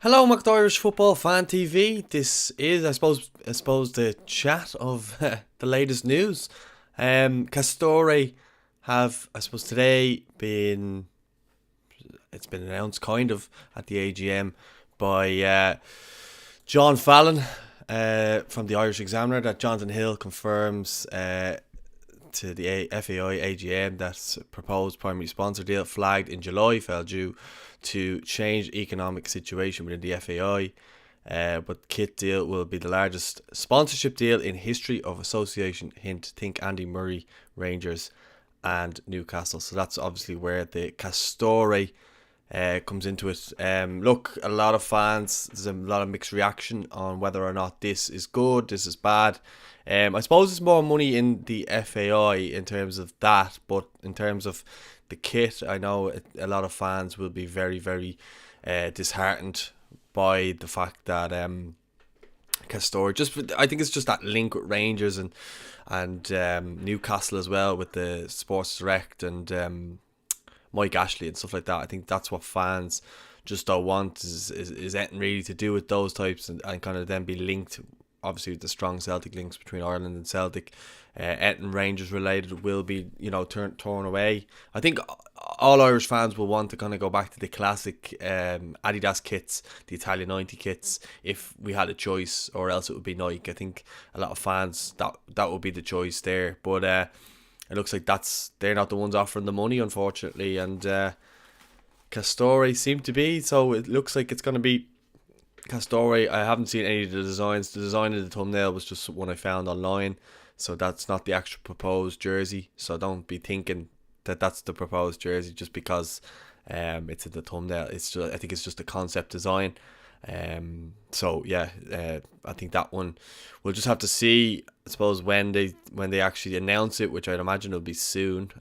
Hello, McIrish Football Fan TV. This is, I suppose, the chat of the latest news. Castore have, I suppose, today been it's been announced kind of at the AGM by John Fallon from the Irish Examiner that Jonathan Hill confirms to the FAI AGM that proposed primary sponsor deal flagged in July fell due to change economic situation within the FAI. But kit deal will be the largest sponsorship deal in history of association. Hint, think Andy Murray, Rangers and Newcastle. So that's obviously where the Castore comes into it. Look, a lot of fans, there's a lot of mixed reaction on whether or not this is good, this is bad. I suppose there's more money in the FAI in terms of that, but in terms of the kit, I know a lot of fans will be very, very disheartened by the fact that Castore, I think it's just that link with Rangers and Newcastle as well with the Sports Direct and Mike Ashley and stuff like that. I think that's what fans just don't want is anything really to do with those types and kind of then be linked, obviously with the strong Celtic links between Ireland and Celtic. Anything Rangers related will be, torn away. I think all Irish fans will want to kind of go back to the classic Adidas kits, the Italian 90 kits, if we had a choice, or else it would be Nike. I think a lot of fans, that would be the choice there. But it looks like they're not the ones offering the money, unfortunately, and Castore seem to be. So it looks like it's going to be Castore. I haven't seen any of the designs. The design of the thumbnail was just one I found online, so that's not the actual proposed jersey. So don't be thinking that that's the proposed jersey just because it's in the thumbnail. I think it's just a concept design. So yeah, I think that one we'll just have to see, I suppose, when they actually announce it, which I'd imagine will be soon.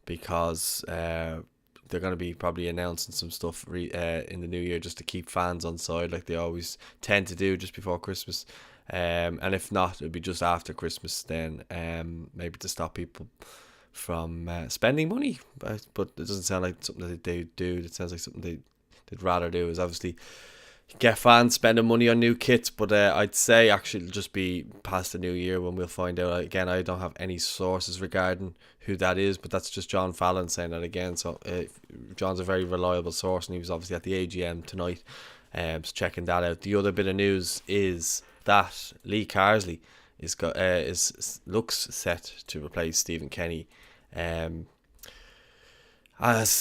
Because they're going to be probably announcing some stuff in the new year just to keep fans on side, like they always tend to do just before Christmas. And if not, it'll be just after Christmas then, maybe to stop people from spending money. But it doesn't sound like something that they do. It sounds like something they'd rather do is obviously get fans spending money on new kits. But I'd say actually it'll just be past the new year when we'll find out. Again, I don't have any sources regarding who that is, but that's just John Fallon saying that again. So John's a very reliable source, and he was obviously at the AGM tonight, just checking that out. The other bit of news is that Lee Carsley looks set to replace Stephen Kenny as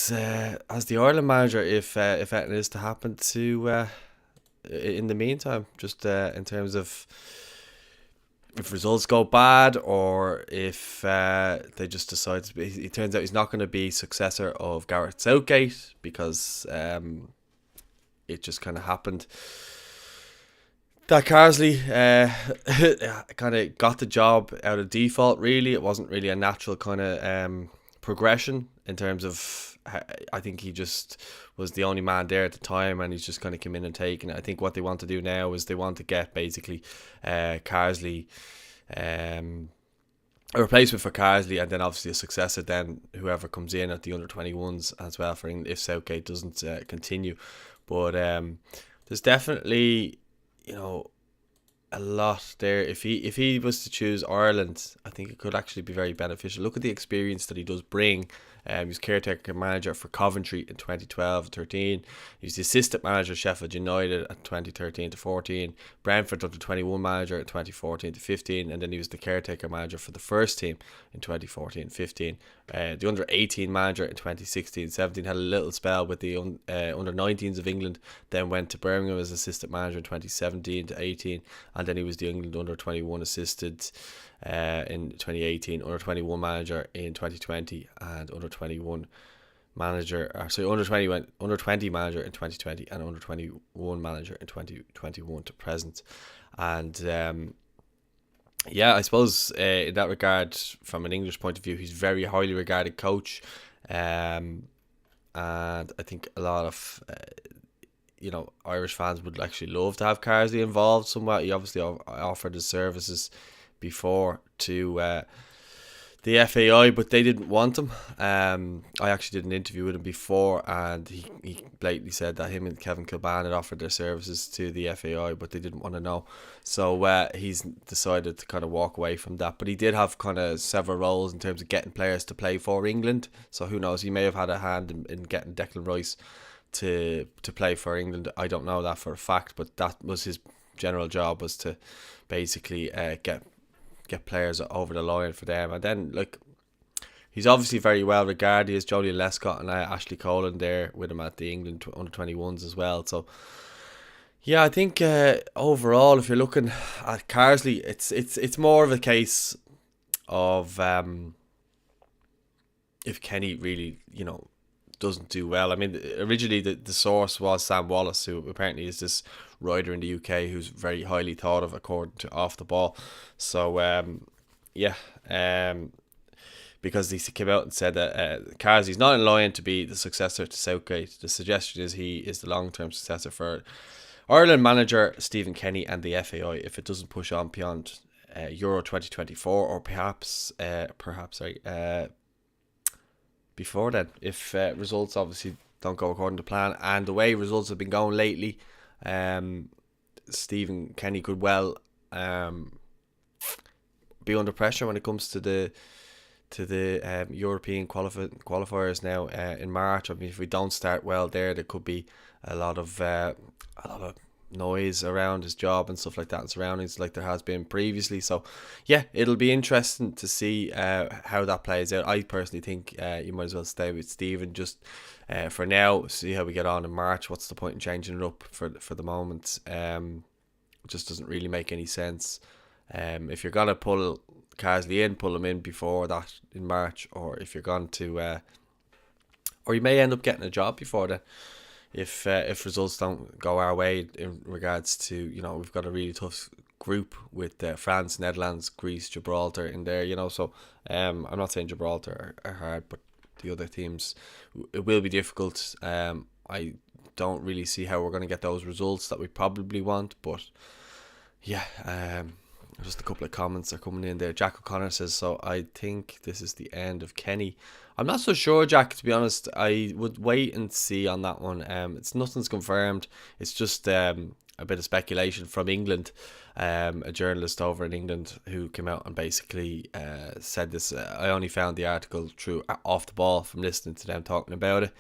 the Ireland manager if anything is to happen to in the meantime, just in terms of if results go bad, or if they just decide to be. It turns out he's not going to be successor of Gareth Southgate because it just kind of happened that Carsley kind of got the job out of default. Really, it wasn't really a natural kind of progression in terms of. I think he just was the only man there at the time, and he's just kind of come in and taken it. I think what they want to do now is they want to get basically Carsley, a replacement for Carsley, and then obviously a successor. Then whoever comes in at the under-21s as well for England if Southgate doesn't continue. But there's definitely a lot there. If he was to choose Ireland, I think it could actually be very beneficial. Look at the experience that he does bring. He was caretaker manager for Coventry in 2012-13. He was the assistant manager of Sheffield United at 2013-14. Brentford under 21 manager in 2014-15, and then he was the caretaker manager for the first team in 2014-15. The under 18 manager in 2016-17, had a little spell with the under 19s of England, then went to Birmingham as assistant manager in 2017-18, and then he was the England under 21 assistant in 2018, under 21 manager in 2020, and under 21 manager, under 20 manager in 2020, and under 21 manager in 2021 to present. And I suppose in that regard, from an English point of view, he's a very highly regarded coach, and I think a lot of Irish fans would actually love to have Carsley involved somewhat. He obviously offered his services before to the FAI, but they didn't want him. I actually did an interview with him before, and he blatantly said that him and Kevin Kilbane had offered their services to the FAI, but they didn't want to know. So he's decided to kind of walk away from that. But he did have kind of several roles in terms of getting players to play for England. So who knows? He may have had a hand in getting Declan Rice to play for England. I don't know that for a fact, but that was his general job, was to basically get players over the line for them. And then, like, he's obviously very well regarded. He has Jolien Lescott and Ashley Colan there with him at the England under-21s as well. So yeah, I think overall, if you're looking at Carsley, it's more of a case of if Kenny really, doesn't do well. I mean, originally the source was Sam Wallace, who apparently is this rider in the UK who's very highly thought of according to Off the Ball. So because he came out and said that Carsley's not in line to be the successor to Southgate. The suggestion is he is the long-term successor for Ireland manager Stephen Kenny and the FAI if it doesn't push on beyond Euro 2024, or perhaps before then, if results obviously don't go according to plan. And the way results have been going lately, Stephen Kenny could well be under pressure when it comes to the European qualifiers now in March. I mean, if we don't start well there could be a lot of noise around his job and stuff like that and surroundings, like there has been previously. So yeah, it'll be interesting to see how that plays out. I personally think you might as well stay with Stephen just for now, see how we get on in March. What's the point in changing it up for the moment? It just doesn't really make any sense. If you're gonna pull Carsley in, pull him in before that in March, or if you're going to or you may end up getting a job before then if results don't go our way in regards to, we've got a really tough group with France, Netherlands, Greece, Gibraltar in there, so I'm not saying Gibraltar are hard, but the other teams, it will be difficult. I don't really see how we're going to get those results that we probably want, but yeah, just a couple of comments are coming in there. Jack O'Connor says, so I think this is the end of Kenny. I'm not so sure, Jack, to be honest. I would wait and see on that one. Nothing's confirmed. It's just a bit of speculation from England. A journalist over in England who came out and basically said this. I only found the article through Off the Ball from listening to them talking about it.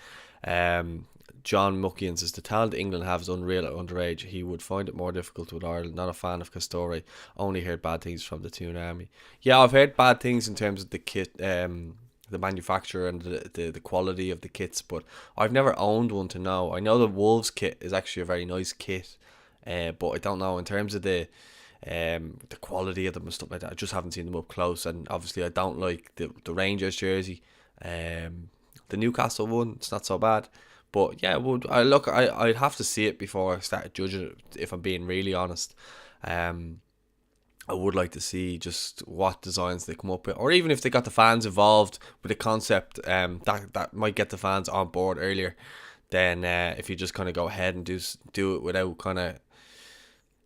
John Muckian says, the talent England have is unreal at underage. He would find it more difficult with Ireland. Not a fan of Castore. Only heard bad things from the Toon Army. Yeah, I've heard bad things in terms of the kit, the manufacturer and the quality of the kits, but I've never owned one to know. I know the Wolves kit is actually a very nice kit, but I don't know in terms of the quality of them and stuff like that. I just haven't seen them up close, and obviously I don't like the Rangers jersey. The Newcastle one, it's not so bad. But yeah, I'd have to see it before I start judging it, if I'm being really honest. I would like to see just what designs they come up with, or even if they got the fans involved with the concept, that might get the fans on board earlier than if you just kind of go ahead and do it without kind of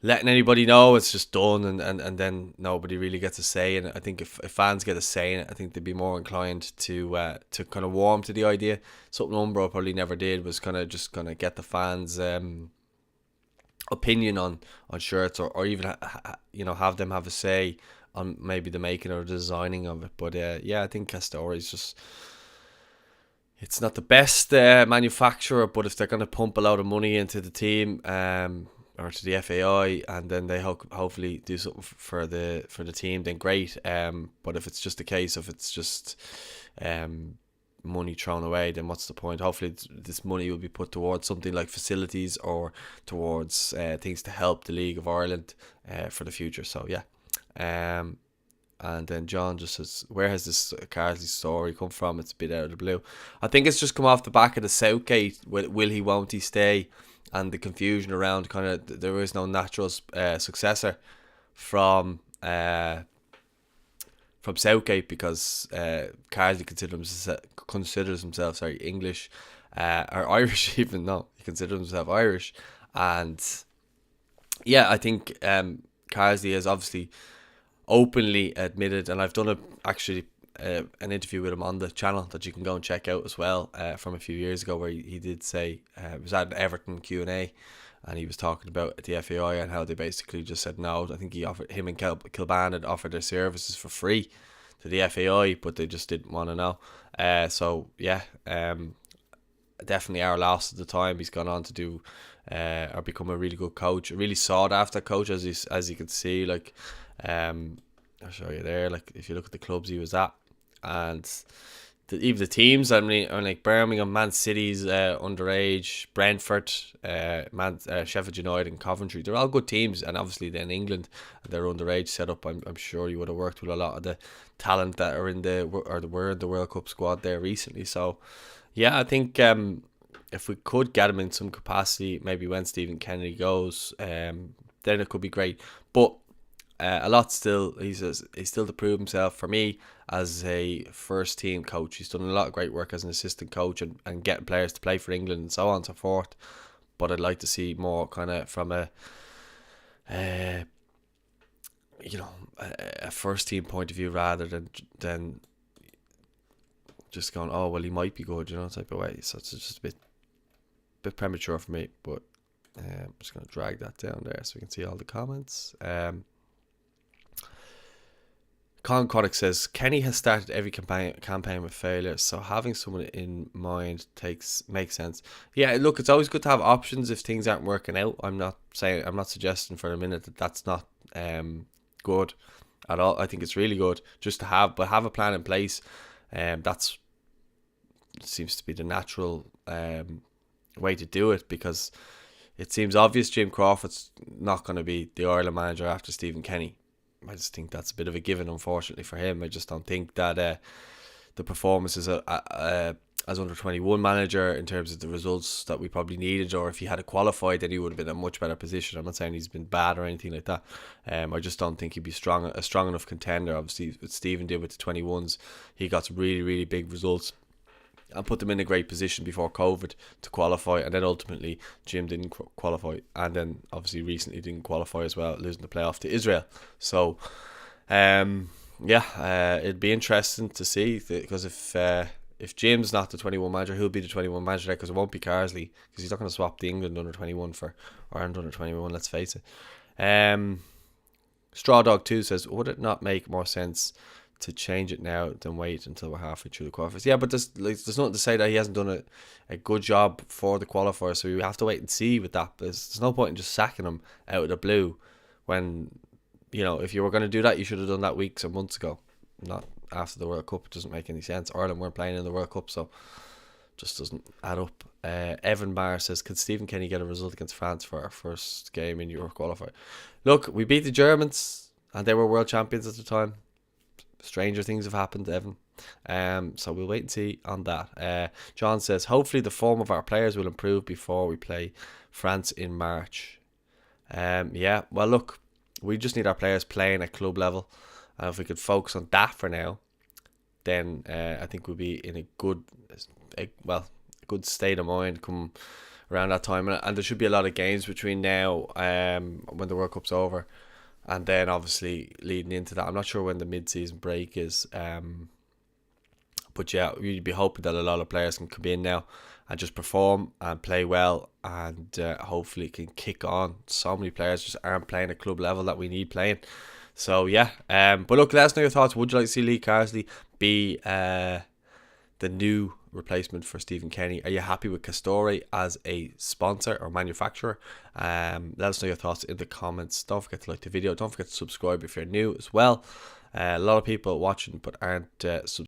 letting anybody know it's just done, and then nobody really gets a say in it. I think if fans get a say in it, I think they'd be more inclined to kind of warm to the idea. Something Umbro probably never did was kind of just kind of get the fans' opinion on shirts, or even have them have a say on maybe the making or designing of it. But yeah, I think Castore is just, it's not the best manufacturer, but if they're going to pump a lot of money into the team, or to the FAI, and then they hopefully do something for the team, then great. But if it's just a case of it's just money thrown away, then what's the point? Hopefully this money will be put towards something like facilities, or towards things to help the League of Ireland for the future. So yeah. And then John just says, where has this Carsley story come from? It's a bit out of the blue. I think it's just come off the back of the Southgate, will he, won't he stay, and the confusion around kind of there is no natural successor from Southgate, because Carsley considers himself English or Irish even. No, he considers himself Irish, and yeah, I think Carsley has obviously openly admitted, and I've done actually an interview with him on the channel that you can go and check out as well, from a few years ago, where he did say, it was at an Everton Q&A, and he was talking about the FAI and how they basically just said no. I think him and Kilban had offered their services for free to the FAI, but they just didn't want to know. So yeah, definitely our loss at the time. He's gone on to do or become a really good coach, a really sought after coach, as you can see. Like, I'll show you there. Like, if you look at the clubs he was at, and even the teams. I mean, like Birmingham, Man City's underage, Brentford, Sheffield United, and Coventry. They're all good teams, and obviously then England, their underage setup. I'm sure you would have worked with a lot of the talent that are in were in the World Cup squad there recently. So yeah, I think if we could get him in some capacity, maybe when Stephen Kennedy goes, then it could be great. But a lot still, he's still to prove himself for me as a first team coach. He's done a lot of great work as an assistant coach and getting players to play for England and so on and so forth. But I'd like to see more kind of from a first team point of view, rather than just going, oh well, he might be good, type of way. So it's just a bit premature for me. But I'm just going to drag that down there so we can see all the comments. Colin Craddock says, Kenny has started every campaign with failure, so having someone in mind makes sense. Yeah, look, it's always good to have options if things aren't working out. I'm not suggesting for a minute that that's not good at all. I think it's really good just to have a plan in place. That's seems to be the natural way to do it, because it seems obvious Jim Crawford's not going to be the Ireland manager after Stephen Kenny. I just think that's a bit of a given, unfortunately for him. I just don't think that the performances as under-21 manager, in terms of the results that we probably needed, or if he had qualified, then he would have been in a much better position. I'm not saying he's been bad or anything like that. I just don't think he'd be a strong enough contender. Obviously, what Stephen did with the 21s, he got some really, really big results and put them in a great position before COVID to qualify, and then ultimately Jim didn't qualify, and then obviously recently didn't qualify as well, losing the playoff to Israel. So it'd be interesting to see, because if Jim's not the 21 manager, who'll be the 21 manager there? Because it won't be Carsley, because he's not going to swap the England under 21 for Ireland under 21, let's face it. Straw Dog 2 says, would it not make more sense to change it now than wait until we're halfway through the qualifiers? Yeah, but there's nothing to say that he hasn't done a good job for the qualifiers, so we have to wait and see with that. There's no point in just sacking him out of the blue when, if you were going to do that, you should have done that weeks or months ago, not after the World Cup. It doesn't make any sense. Ireland weren't playing in the World Cup, so just doesn't add up. Evan Barr says, could Stephen Kenny get a result against France for our first game in Euro qualifier? Look, we beat the Germans and they were world champions at the time. Stranger things have happened, Evan. So we'll wait and see on that. John says, hopefully the form of our players will improve before we play France in March. Yeah, well look, we just need our players playing at club level, and if we could focus on that for now, then I think we'll be in a good state of mind come around that time, and there should be a lot of games between now when the World Cup's over, and then obviously leading into that. I'm not sure when the mid-season break is, but yeah, we'd be hoping that a lot of players can come in now and just perform and play well, and hopefully can kick on. So many players just aren't playing at club level that we need playing. So yeah, but look, let us know your thoughts. Would you like to see Lee Carsley be the new replacement for Stephen Kenny? Are you happy with Castore as a sponsor or manufacturer? Let us know your thoughts in the comments. Don't forget to like the video. Don't forget to subscribe if you're new as well. A lot of people watching but aren't subscribed.